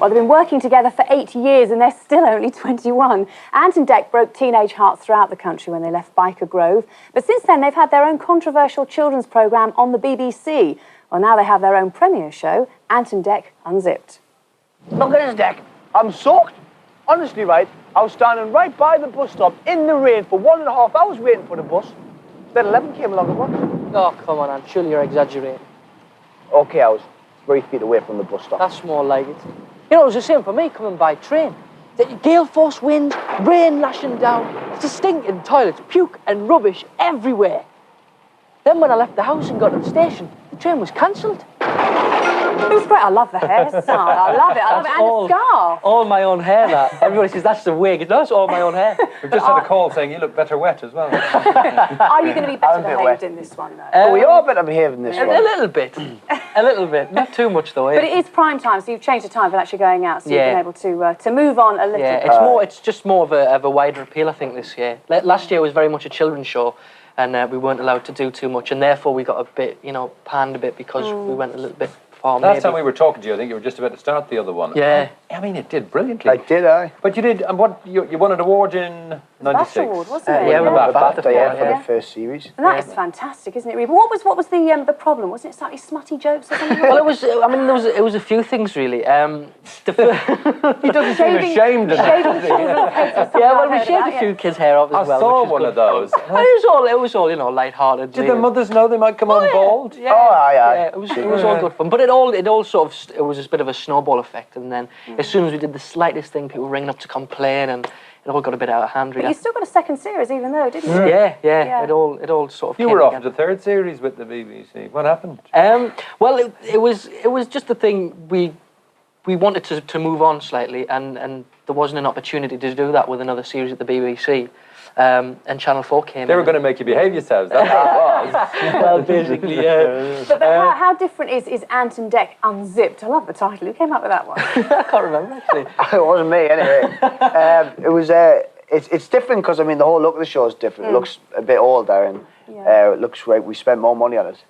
Well, they've been working together for 8 years and they're still only 21. Ant and Dec broke teenage hearts throughout the country when they left Biker Grove. But since then, they've had their own controversial children's programme on the BBC. Well, now they have their own premiere show, Ant and Dec Unzipped. Look at this, Dec. I'm soaked. Honestly, right, I was standing right by the bus stop in the rain for 1.5 hours waiting for the bus. Then 11 came along at once. Oh, come on, Ant. Surely you're exaggerating. Okay, I was 3 feet away from the bus stop. That's more like it. You know, it was the same for me coming by train. The gale force winds, rain lashing down, it's a stinking toilets, puke and rubbish everywhere. Then when I left the house and got to the station, the train was cancelled. It was great. I love the hairstyle. I love it. I love it. And the scarf. All my own hair, that. Everybody says, that's the wig. No, it's all my own hair. We've just had a call saying you look better wet as well. Are you going to be better behaved in this one, though? We are better behaved in this one. A little bit. A little bit. Not too much, though. But it is prime time, so you've changed the time for actually going out, so you've been able to move on a little bit. It's just more of a wider appeal, I think, this year. Last year was very much a children's show, and we weren't allowed to do too much, and therefore we got a bit, panned a bit because we went a little bit far. Last time we were talking to you, I think you were just about to start the other one. Yeah. I mean, it did brilliantly. I did, aye. But you did, and what, you won an award in '96. BAFTA award, wasn't it? Yeah, we got BAFTA, for the first series. And that is fantastic, isn't it, Reba? What was the problem? Wasn't it slightly smutty jokes or something? Well, it was. I mean, it was a few things really. He doesn't seem ashamed of Shaving that. children's heads or something. Yeah, well, I've we heard shaved about, a few kids' hair off as well. I saw which was one good of those. fun. It was all, light-hearted. Did the mothers know they might come on bald? Yeah. Oh, aye. Yeah, it was all good fun. But it all sort of, it was a bit of a snowball effect. And then as soon as we did the slightest thing, people were ringing up to complain, and it all got a bit out of hand. But you still got a second series, even though, didn't you? Yeah. It all sort of. You came were off together. the third series with the BBC. What happened? Well, it was just the thing we wanted to move on slightly, and there wasn't an opportunity to do that with another series at the BBC. And Channel 4 came They in. were going to make you behave yourselves. That's what it was. Well, basically, yeah. But how different is Ant and Dec Unzipped? I love the title. Who came up with that one? I can't remember actually. It wasn't me, anyway. It was. It's different because I mean the whole look of the show is different. It looks a bit older, and it looks like we spent more money on it.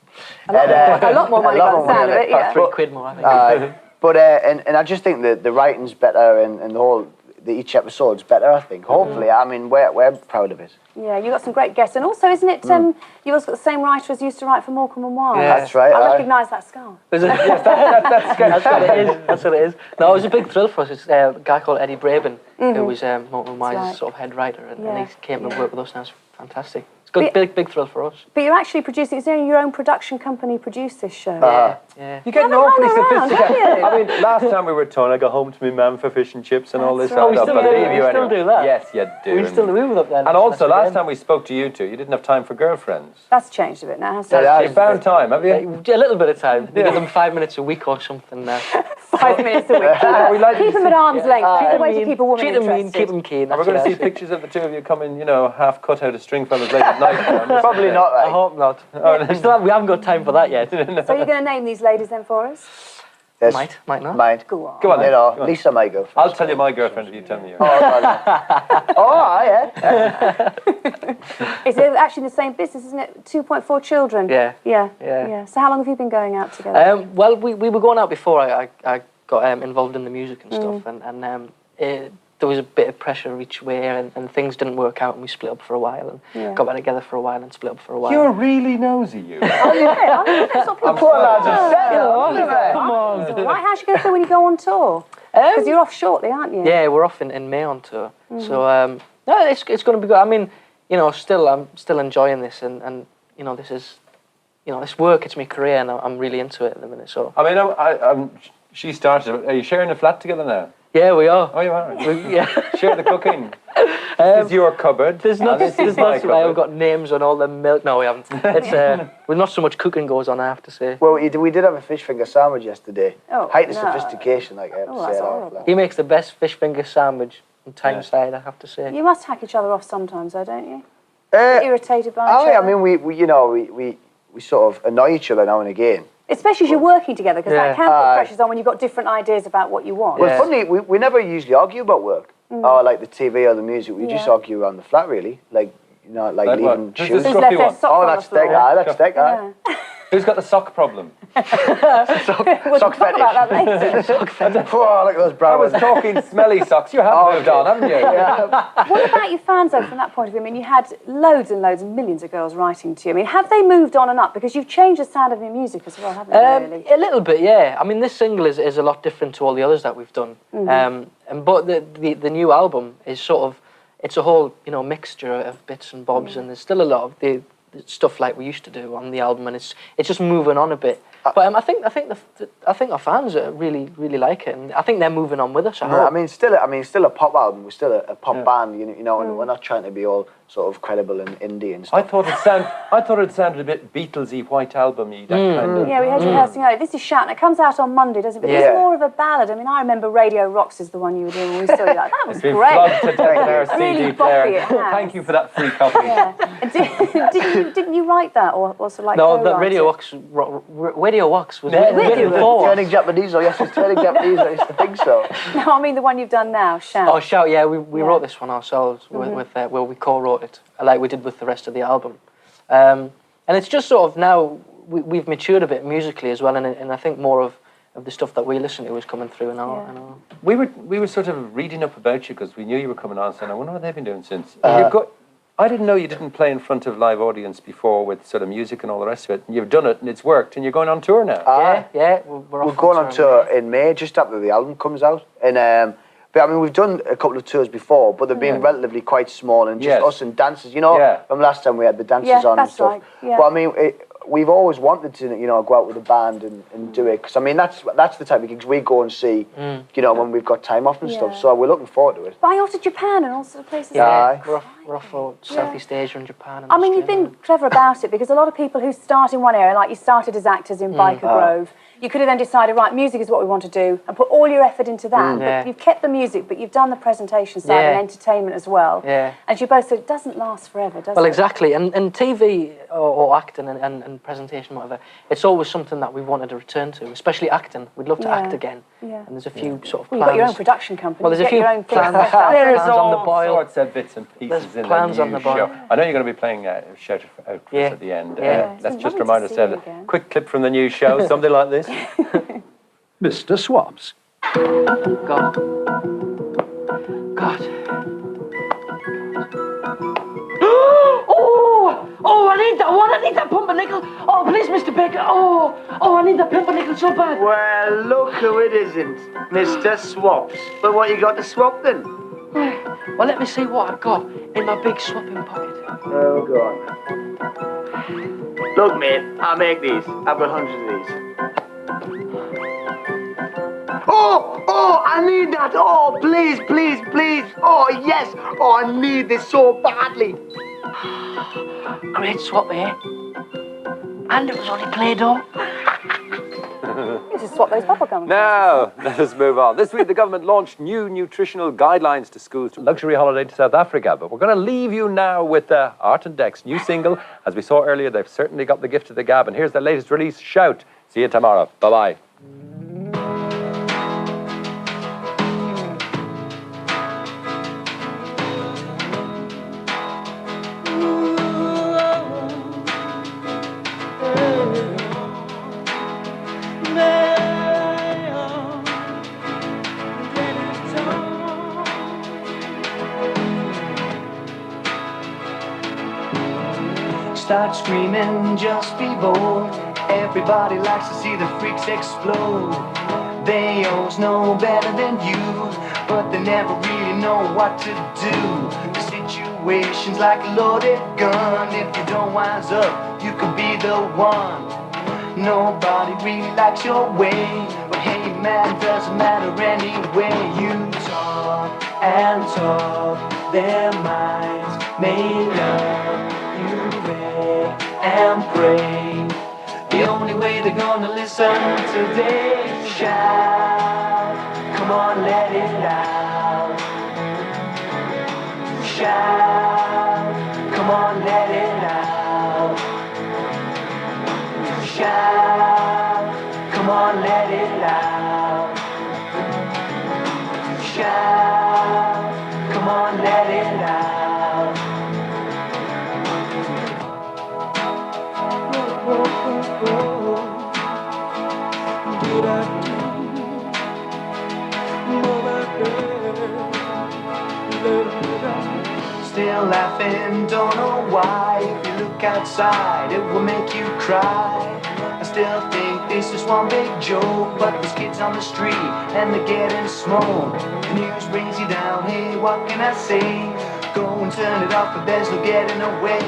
A lot more money by the sound of it. About Yeah. £3 more, I think. But and I just think that the writing's better, and the whole. Each episode's better, I think. Hopefully, I mean, we're proud of it. Yeah, you got some great guests, and also, isn't it? You also got the same writer as used to write for Morecambe and Wise. Yeah. That's right. I recognise that scarf. That's what it is. That's what it is. No, it was a big thrill for us. It's a guy called Eddie Braben, who was Morecambe and Wise's sort of head writer, and he came to work with us, and it's fantastic. It's good, big thrill for us. But you're actually producing. It's only your own production company produced this show. Yeah. You're getting awfully sophisticated. I mean, last time we were told I go home to my mum for fish and chips and all this. That's right. I don't believe you still anyway. do that. Yes, you do. We were up there. And also, last time we spoke to you two, you didn't have time for girlfriends. That's changed a bit now, hasn't it? Yeah, You found time, have you? A little bit of time. We give them 5 minutes a week or something. 5 minutes a week. We like Keep them at arm's length. Keep the way to keep a woman Treat them mean, interested. keep them keen. And we're going to see pictures of the two of you coming, half cut out of Stringfellas late at night. Probably not. I hope not. We haven't got time for that yet. So you're going to name these ladies then for us? Yes. Might not. Might. Go on. Go on, then. Go on. Lisa might go first. I'll tell you my girlfriend if you tell me yours. Yeah. It's actually the same business, isn't it? 2.4 children. Yeah. So how long have you been going out together? Well, we were going out before I got involved in the music and stuff, and there was a bit of pressure each way, and things didn't work out, and we split up for a while, and got back together for a while, and split up for a while. You're really nosy, you. I'm poor lads are set. Come on. Right, how's you going to feel when you go on tour? Because you're off shortly, aren't you? Yeah, we're off in May on tour. So no, it's going to be good. I mean, I'm still enjoying this, and this is, this work. It's my career, and I'm really into it at the minute. So I mean, she started. Are you sharing a flat together now? yeah, we are. Oh, you are. Yeah. Share the cooking. This is your cupboard. There's not. and this There's is my not. We've cupboard. got names on all the milk. No, we haven't. It's with not so much cooking goes on, I have to say. Well, we did have a fish finger sandwich yesterday. Oh, Height of no. sophistication, like I have to Oh, say. that's that. horrible. He makes the best fish finger sandwich in Tyneside, I have to say. You must hack each other off sometimes, though, don't you? Irritated by each I other? mean, we sort of annoy each other now and again. Especially as you're working together, because that can put Aye. pressures on when you've got different ideas about what you want. Well, funny, we never usually argue about work or like the TV or the music. We just argue around the flat, really. Like Like leaving what? Who's shoes. this Who's left scruffy their one? socks on the That's floor? Dec. That's Dec. Yeah. Who's got the sock problem? We'll talk about that later. Oh, look at those I brown was ones. talking smelly socks. You have moved on, haven't you? What about your fans, though, from that point of view? I mean, you had loads and loads and millions of girls writing to you. I mean, have they moved on and up? Because you've changed the sound of your music as well, haven't you, really? A little bit, yeah. I mean, this single is a lot different to all the others that we've done. But the new album is sort of, it's a whole, you know, mixture of bits and bobs, and there's still a lot of the stuff like we used to do on the album, and it's just moving on a bit. But I think our fans really like it, and I think they're moving on with us. I hope. I mean, still a pop album. We're still a pop band, you know, and we're not trying to be all sort of credible and indie and stuff. I thought it sounded a bit Beatlesy, White Album-y, that kind of. Yeah, we heard you rehearsing earlier. This is Shout, and it comes out on Monday, doesn't it? But it's more of a ballad. I mean, I remember Radio Rocks is the one you were doing when we saw you. Like, that was It's been great. flogged to death in our Really CD boppy player. it has. Thank you for that free copy. Yeah. And didn't you write that, or sort of like No, the co-write Radio it? Wax was written before. Turning Japanese, yes, it's turning Japanese. I used to think so. No, I mean the one you've done now, Shout. Oh, Shout, yeah, we wrote this one ourselves with well, we co-wrote it, like we did with the rest of the album. And it's just sort of now, we've matured a bit musically as well, and I think more of the stuff that we listen to is coming through in our... We were sort of reading up about you because we knew you were coming on, saying, I wonder what they've been doing since. I didn't know you didn't play in front of live audience before with sort of music and all the rest of it. And you've done it and it's worked, and you're going on tour now. We're going on tour in May, just after the album comes out. And but I mean, we've done a couple of tours before, but they've been relatively quite small and just us and dancers. You know, from last time we had the dancers on and stuff. Right. Yeah. But I mean, we've always wanted to, you know, go out with a band and do it, because I mean that's the type of gigs we go and see, you know, when we've got time off and stuff. So we're looking forward to it. But you're off to Japan and all sorts of places. We're off for Southeast Asia and Japan. And I mean, you've been clever about it, because a lot of people who start in one area, like you started as actors in Biker Grove, you could have then decided, right, music is what we want to do, and put all your effort into that. But you've kept the music, but you've done the presentation side and entertainment as well. Yeah. And you both said it doesn't last forever, does it? Well, exactly. And TV or acting and presentation, whatever, it's always something that we've wanted to return to, especially acting. We'd love to act again. Yeah. And there's a few sort of plans. You've got your own production company. Well, there's a few your own plans, things. on the boil. Sorts of bits and pieces There's in plans the on new the boil. show. I know you're going to be playing Shout Out for us at the end. Let's just remind ourselves a quick clip from the new show, something like this. Mr. Swaps. God. Oh, I need that one. I need that pumpernickel. Oh, please, Mr. Baker. Oh, I need that pumpernickel so bad. Well, look who it isn't, Mr. Swaps. But what you got to swap then? Well, let me see what I've got in my big swapping pocket. Oh, go on. Look, mate, I make these. I've got hundreds of these. Oh, I need that. Oh, please. Oh, yes. Oh, I need this so badly. Great swap, eh? And it was only Play-Doh. You just swap those bubblegum. Now, let us move on. This week, the government launched new nutritional guidelines to schools. Luxury holiday to South Africa. But we're going to leave you now with Ant and Dec's new single. As we saw earlier, they've certainly got the gift of the gab. And here's their latest release, Shout. See you tomorrow. Bye-bye. Start screaming, just be bold. Everybody likes to see the freaks explode. They always know better than you, but they never really know what to do. The situation's like a loaded gun. If you don't wise up, you could be the one. Nobody really likes your way, but hey man, doesn't matter anyway. You talk and talk, their minds made up. You pray and pray. The only way they're gonna listen today. Shout, come on, let it out. Shout, come on, let it out. Shout, come on, let it out. Shout, come on, let it out. Oh, laughing, don't know why. If you look outside, it will make you cry. I still think this is one big joke, but there's kids on the street and they're getting smoked. The news brings you down, hey, what can I say? Go and turn it off, but there's no getting away.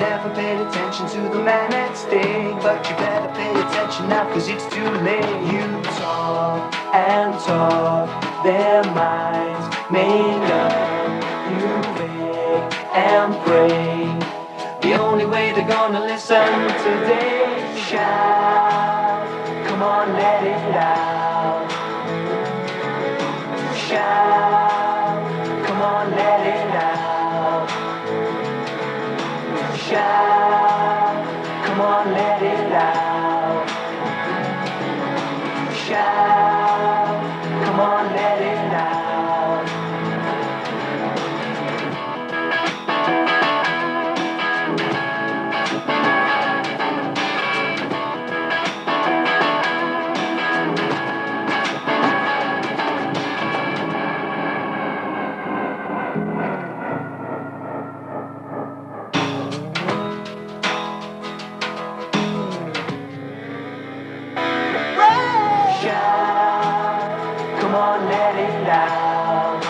Never paid attention to the man at stake, but you better pay attention now, cause it's too late. You talk and talk, their minds made up. You beg and pray, the only way they're gonna listen today. Shout, come on, let it out. Shout, come on, let it out. Shout, come on, let it out. Shout, come on, let it out. Shout, come on, let it out.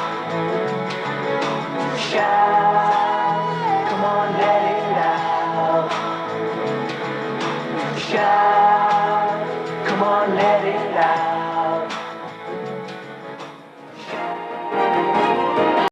Shout.